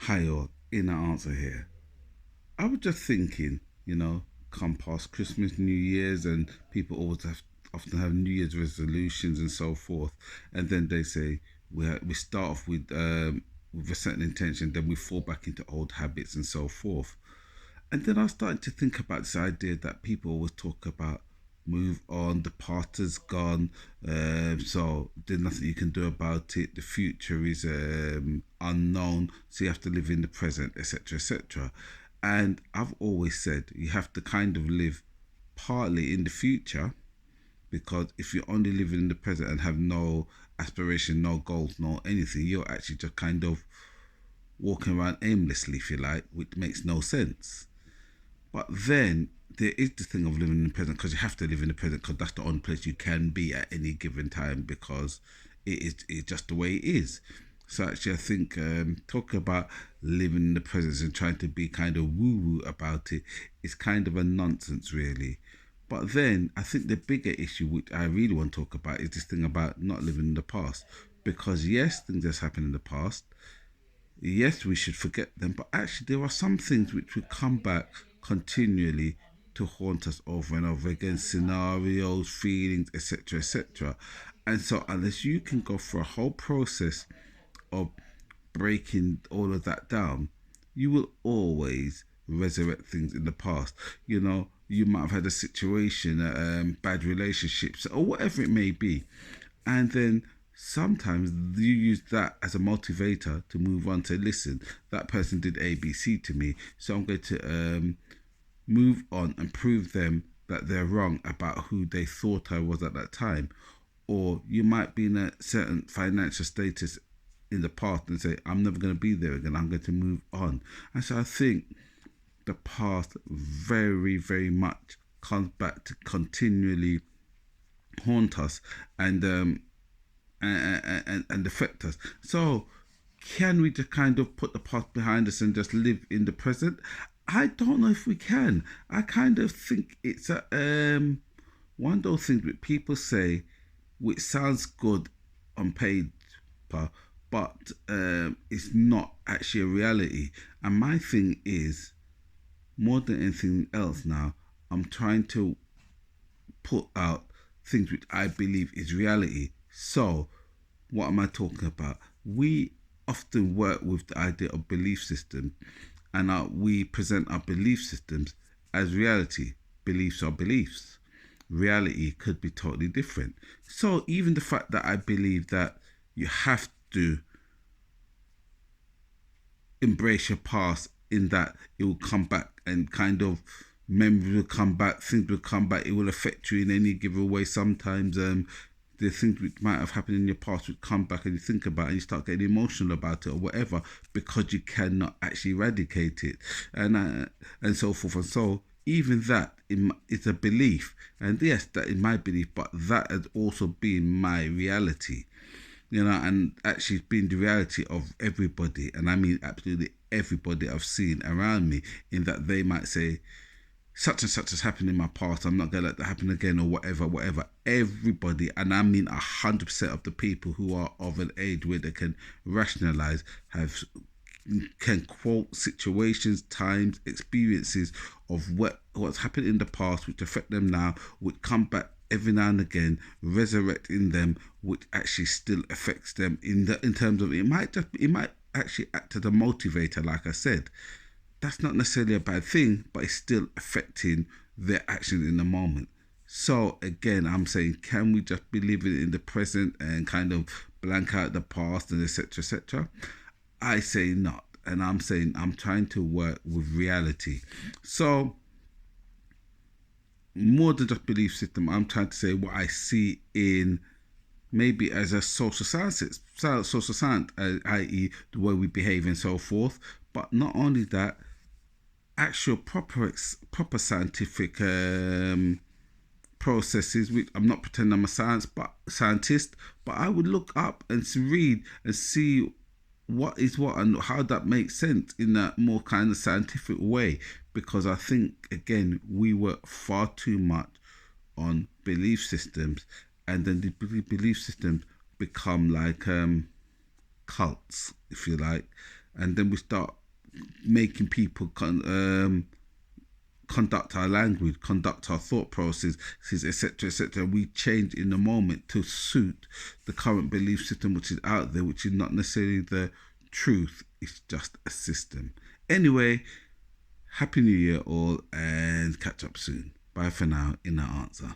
Hi all, in answer here. I was just thinking, come past Christmas, New Year's, and people often have New Year's resolutions and so forth, and then they say we start off with a certain intention, then we fall back into old habits and so forth. And then I started to think about this idea that people always talk about move on, the past is gone, so there's nothing you can do about it. The future is unknown, so you have to live in the present, etc., etc. And I've always said you have to kind of live partly in the future because if you're only living in the present and have no aspiration, no goals, no anything, you're actually just kind of walking around aimlessly, if you like, which makes no sense. But then there is the thing of living in the present because you have to live in the present because that's the only place you can be at any given time because it's just the way it is. So actually, I think talking about living in the present and trying to be kind of woo woo about it is kind of a nonsense, really. But then I think the bigger issue, which I really want to talk about, is this thing about not living in the past. Because yes, things that's happened in the past, yes, we should forget them, but actually, there are some things which will come back continually to haunt us over and over again scenarios, feelings, etc. etc. And so, unless you can go through a whole process of breaking all of that down, you will always resurrect things in the past. You might have had a situation, bad relationships, or whatever it may be, and then sometimes you use that as a motivator to move on to listen, that person did ABC to me, so I'm going to move on and prove them that they're wrong about who they thought I was at that time. Or you might be in a certain financial status in the past and say, I'm never going to be there again, I'm going to move on. And so I think the past very, very much comes back to continually haunt us and and affect us. So, can we just kind of put the past behind us and just live in the present? I don't know if we can. I kind of think it's a one of those things that people say, which sounds good on paper, but it's not actually a reality. And my thing is, more than anything else now, I'm trying to put out things which I believe is reality. So, what am I talking about? We often work with the idea of belief system, and we present our belief systems as reality. Beliefs are beliefs. Reality could be totally different. So, even the fact that I believe that you have to embrace your past in that it will come back and kind of memories will come back, things will come back, it will affect you in any given way. Sometimes the things which might have happened in your past would come back and you think about it and you start getting emotional about it or whatever because you cannot actually eradicate it and so forth and so even that it's a belief and yes that is my belief but that has also been my reality, and actually being the reality of everybody, and I mean absolutely everybody I've seen around me, in that they might say, such and such has happened in my past, I'm not going to let that happen again, or whatever, whatever. Everybody, and I mean 100% of the people who are of an age where they can rationalize, can quote situations, times, experiences of what's happened in the past, which affect them now, which come back every now and again, resurrect in them, which actually still affects them in terms of it might actually act as a motivator, like I said. That's not necessarily a bad thing, but it's still affecting their action in the moment. So again, I'm saying, can we just be living in the present and kind of blank out the past and etc. etc. I say not, and I'm saying I'm trying to work with reality. So more than just belief system, I'm trying to say what I see in maybe as a social science, i.e., the way we behave and so forth. But not only that, actual proper scientific processes. Which I'm not pretending I'm a scientist, but I would look up and read and see what is what and how that makes sense in a more kind of scientific way. Because I think again we work far too much on belief systems, and then the belief systems become like cults, if you like, and then we start making people conduct our language, conduct our thought processes, etc., etc. We change in the moment to suit the current belief system which is out there, which is not necessarily the truth. It's just a system. Anyway, Happy New Year all, and catch up soon. Bye for now. In that answer.